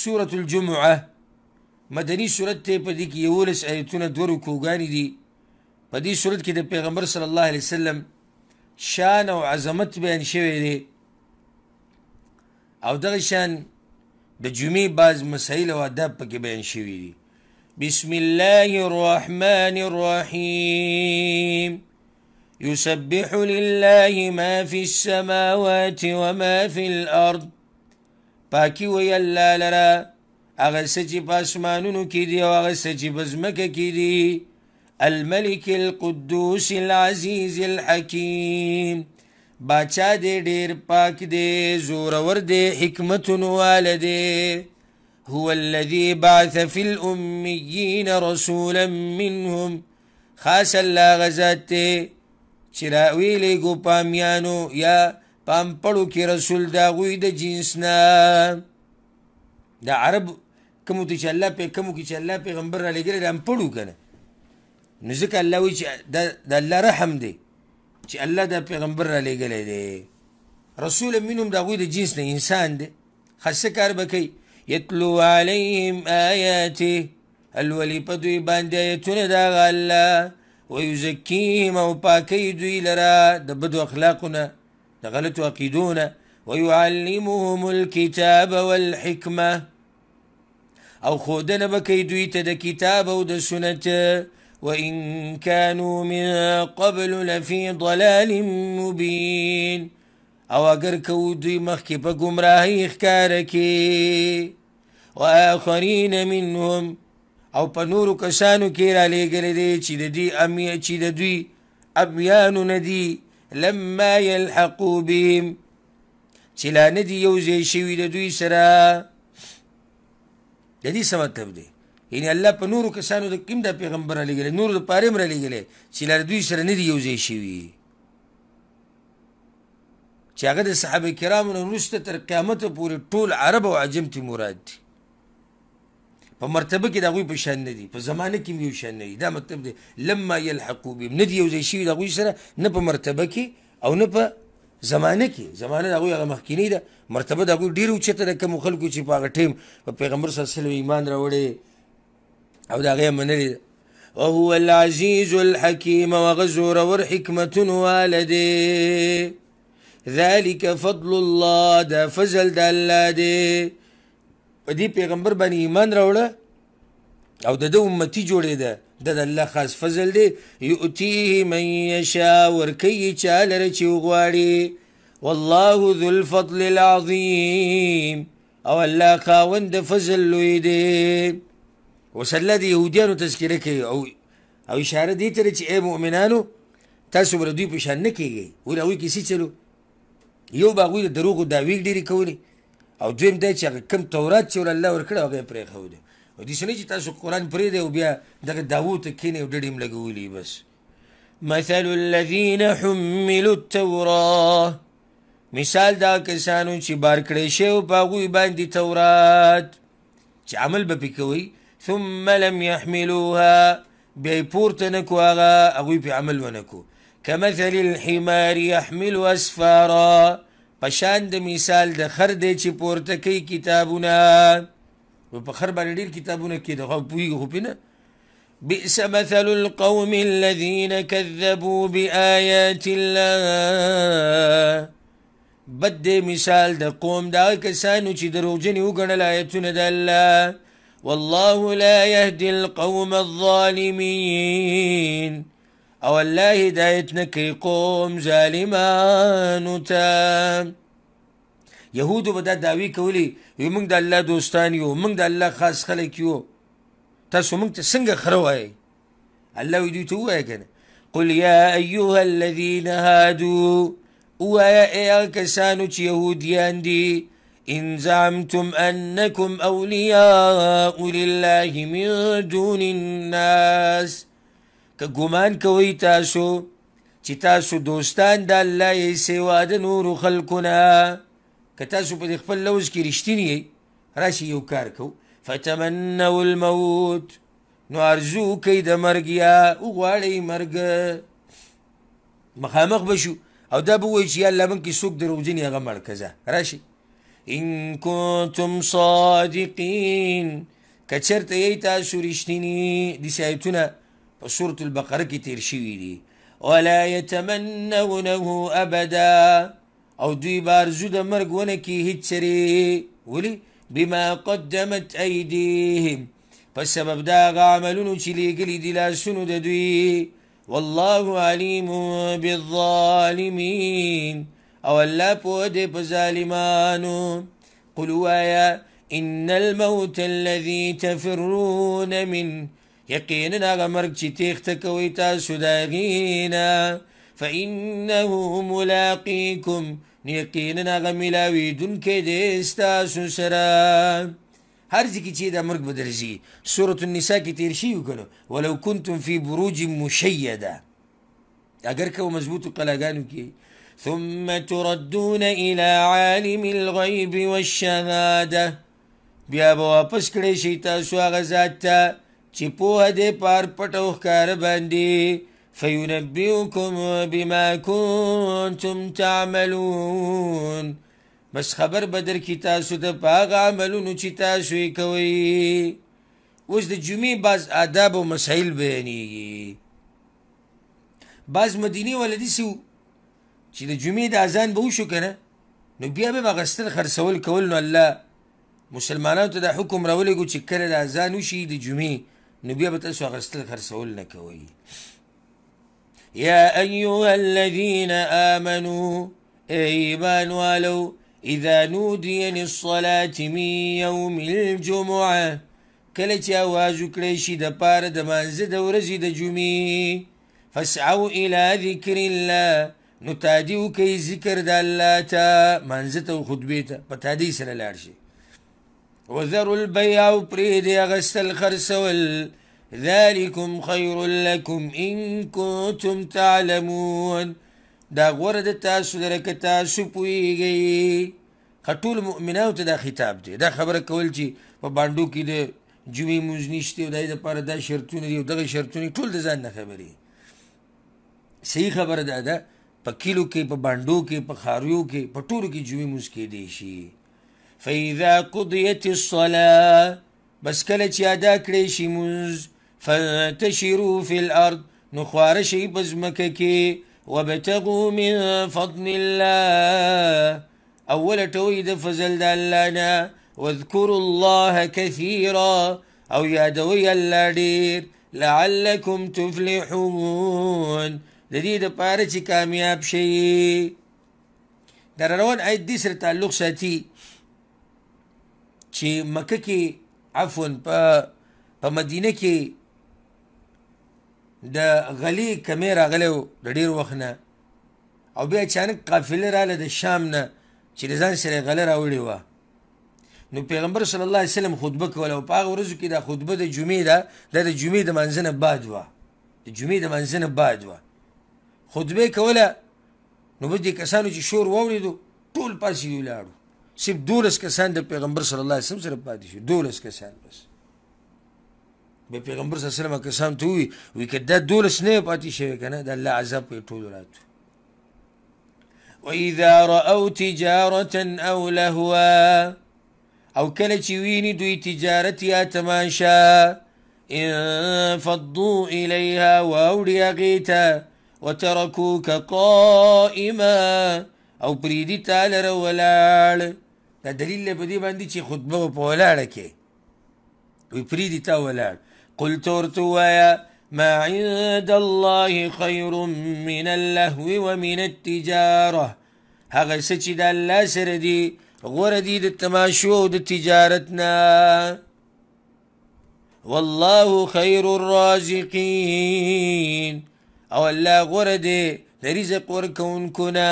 سورة الجمعة مدني سورة ته په دې کې 11 آیتونه 2 رکوګانې دي. په دې سورت کې د پیغمبر صلی الله علیه وسلم شان او عظمت بیان شوی دی او دغه شان د جمعې بعض مسایل او آداب پکې بیان شوي دي. بسم الله الرحمن الرحيم يسبح لله ما في السماوات وما في الأرض پاکی وی اللہ لرا اغا سچی پاسمانونو کی دی و اغا سچی بزمکا کی دی الملك القدوس العزيز الحكيم باچا دے دیر پاک دے زورور دے حکمت والدے هو الذي بعث في الأميين رسولا منهم خاص اللہ غزات تے چراوی لے گو پامیانو یا پام پڑو کی رسول دا غوی دا جنسنا دا عرب کمو تی چا اللہ پہ کمو کی چا اللہ پیغمبر را لے گلے دا ہم پڑو کنا نزک اللہ وی چا دا اللہ رحم دے چا اللہ دا پیغمبر را لے گلے دے رسول منهم دا غوی دا جنسنا انسان دے خاص کار بکی یتلو علیہم آیاتی الولی پدوی باندے آیتون دا غالا ویزکیهم او پاکی دوی لرا دا بدو اخلاقنا دا غلط عقیدونا ويعلمهم الكتاب والحكمة او خودنا بکی دوی تا دا کتاب او دا سنت وإن كانوا من قبل لفي ضلال مبين او اگر کو دوی مخی پا گمراهی اخکارکی وآخرین منهم او پا نورو کسانو کیرا لے گلے دے چی دا دوی امیانو ندی لما يلحقوا بهم چلا ندی یوزی شوی دا دوی سرا دا دی سمطلب دے یعنی اللہ پا نورو کسانو دا کم دا پیغمبر لے گلے نورو دا پارم را لے گلے چلا دوی سرا ندی یوزی شوی چی اگر دا صحابہ کرامو نرسط تر قیامت پوری طول عرب و عجمتی مراد دی پا مرتبه کی دا غوی پا شان ندی پا زمانه کی میو شان ندی دا مطلب دی لما یلحقو بیم ندی یوزی شوی دا غوی سرا نا پا مرتبه کی او نا پا زمانه کی زمانه دا غوی اغا مخکینی دا مرتبه دا غوی دیر اوچتا دا کمو خلقو چی پا اغا ٹیم پا پیغمبر صلی اللہ علیہ وسلم ایمان را وڑے او دا غیر منلی دا وهو العزیز الحکیم وغزور ورحکمت والدے ذالک فضل اللہ دا فضل دا اللہ دے دی پیغمبر بانی ایمان راوڑا او دا امتی جوڑے دا دا اللہ خاص فضل دے یؤتیه من یشا ورکی چالر چوغواری واللہ ذو الفضل العظیم او اللہ خاوند فضل لوی دے وصلا دی یهودیانو تذکرہ کے او اشارہ دیتا رہے چی اے مؤمنانو تاسو بردوی پشان نکی گئی اولا اوی کسی چلو یو باغوی دا دروغ و داویگ دیری کونی او دویم دا چې کم تورات چې ول الله ورکړه هغه پرې خو دی او دې سنې چې تاسو قرآن پرې دی او بیا دغه داوود ته کینې او ډډیم لګولي بس مثل الذين حملوا التوراة مثال دا کسانو چې بار کړی شوی په هغوی باندې تورات چې عمل به پې کوي ثم لم يحملوها بیا یې پورته نه کړو هغه هغوی پې عمل ونه کړو كمثل الحمار يحمل اسفارا پشان د مثال د خر دی چې پورته کوي کتابونه په خر باندې ډېر کتابونه کې د خو پوهېږي خو پې نه بئس مثل القوم الذين كذبوا بآيات الله بد دی مثال د قوم دغه کسانو چې دروغجنې وګڼل آیتونه د الله والله لا يهدي القوم الظالمين او اللہ ہدایت نکی قوم ظالمانو تا یهودو با دا داوی کولی یو منگ دا اللہ دوستان یو منگ دا اللہ خاص خلق یو تاسو منگ تا سنگ خرو آئے اللہ ویدو تو آئے کنا قل یا ایوها الذین هادو او آیا اے کسانو چی یهودیان دی ان زعمتم انکم اولیاء للہ من دون الناس که گمان کوئی تاسو چی تاسو دوستان دا اللہ ای سوا دا نورو خلقنا که تاسو پا خپل لوز کی رشتینی راشی یو کار کو فتمنو الموت نو ارزو کئی دا مرگ یا اغواری مرگ مخامخ بشو او دا بوئی چی اللہ من کی سوک در روزینی اغا مرکزا راشی إن كنتم صادقين كچرت تاسو رشتني دي سايتنا سورة البقرة كي تير شوي دي ولا يتمنونه أبدا أو دوي بارزو دا مرق ونكي هتسري ولي بما قدمت أيديهم فالسبب دا عملون چلي قلي دي لا سنو دوي والله عليم بالظالمين أو لا بودي بظالمانو قلوا يا إن الموت الذي تفرون من يقيننا غمرك تيختك ويتاسو داغينا فإنه ملاقيكم يقيننا غملاوي دون كدستاسو سرا هر ذكي چي دا مرق بدرزي سورة النساء كي تيرشيو كنو ولو كنتم في بروج مشيدة اگر كو مزبوط قلاقانو كي ثم تردون إلى عالم الغيب والشهادة بیا به واپس کړی شي تاسو هغه ذات ته چې پوهه دی پار پټو ښکاره باندې فینبئکم بما کنتم تعملون بس خبر به درکړي تاسو ته په هغه عملونو چې تاسو یې کوئ. اوس د جمعې بعض آداب او مسایل بیانېږي. بعض مدینې والا داسې و چې د جمعې د اذان به وشو که نه نو بیا به یې اخیستل خرڅول کول نو الله مسلمانانو ته دا حکم راولېږو چې کله د اذان وشي د جمعې نو بیا به تاسو اخیستل خرڅول نه کوئ. یا ایها الذین آمنوا ایمان والو اذا نودي للصلاة من يوم الجمعة کله چې اواز وکړی شي د پاره د مانځه د ورځې د جمعې فاسعوا الى ذکر الله نو تادي وکئ ذکر د الله ته مانځه ته او خطبې ته په تادي سره لاړ شي. وذروا البيع او پرېږدئ اخیستل خرڅول ذلكم خير لكم إن كنتم تعلمون دا غوره د تاسو لره که تاسو پوهیږئ. ټول مؤمنانو ته دا خطاب دی. دا خبره کول چې په بانډو کې د جمعې مونځ نشته او د هغې دپاره دا شرطونه دي او دغه شرطونه ټول د ځان نه خبرې. صحیح خبره دا ده په کلیو کې په بانډو کې په ښاریو کې په ټولو کې جمعې مونځ کیدی شي. فاذا قضیت الصلاه بس کله چې ادا کړی شي مونځ فانتشروا في الارض نو خواره شئ په ځمکه کې وابتغوا من فضل الله اول ټوی د فضل د الله نه واذكروا الله كثيرا او یادوی الله ډېر لعلكم تفلحون د دې دپاره چې کامیاب شئ. دا روان آیت دې سره تعلق ساتي چې مکه کې عفوا په مدینه کې د غلې کمې راغلی و د ډېر وخت نه او بیا اچانک قافله راغله د شام نه چې د ځان سره یې غله راوړې وه. نو پیغمبر صلی الله علیه وسلم خطبه کوله او په هغه ورځو کې دا خطبه د جمعې ده دا د جمعې د مانځه نه بعد وه د جمعې د مانځه نه بعد وه خطبه یې کوله. نو بس دې کسانو چې شور واورېدو ټول پاڅېدو ولاړو صرف 12 کسان د پیغمبر صلی الله علیه وسلم سره پاتې شو 12 کسان بس. به پیغمبر صلی الله علیه وسلم کسان ته ووایي که دا 12 نه پاتې شوی که نه د الله عذاب په یې ټولو راتلو. وإذا رأوا تجارة أو لهوا او کله چې ویني دوی تجارت یا تماشا انفضوا إليها واوړي هغې ته وتركوك قائما او پرېږدي تا لره ولاړ. دا دلیل دی په دې باندې چې خطبه به په ولاړه کې وی پرېږدي تا ولاړ. قلت ورته ووایه ما عند الله خير من اللهو ومن التجارة هغه څه چې د الله سره دي غوره دي د تماشو او د تجارت نه. والله خير الرازقين او الله غوره دی د رزق ورکوونکو نه.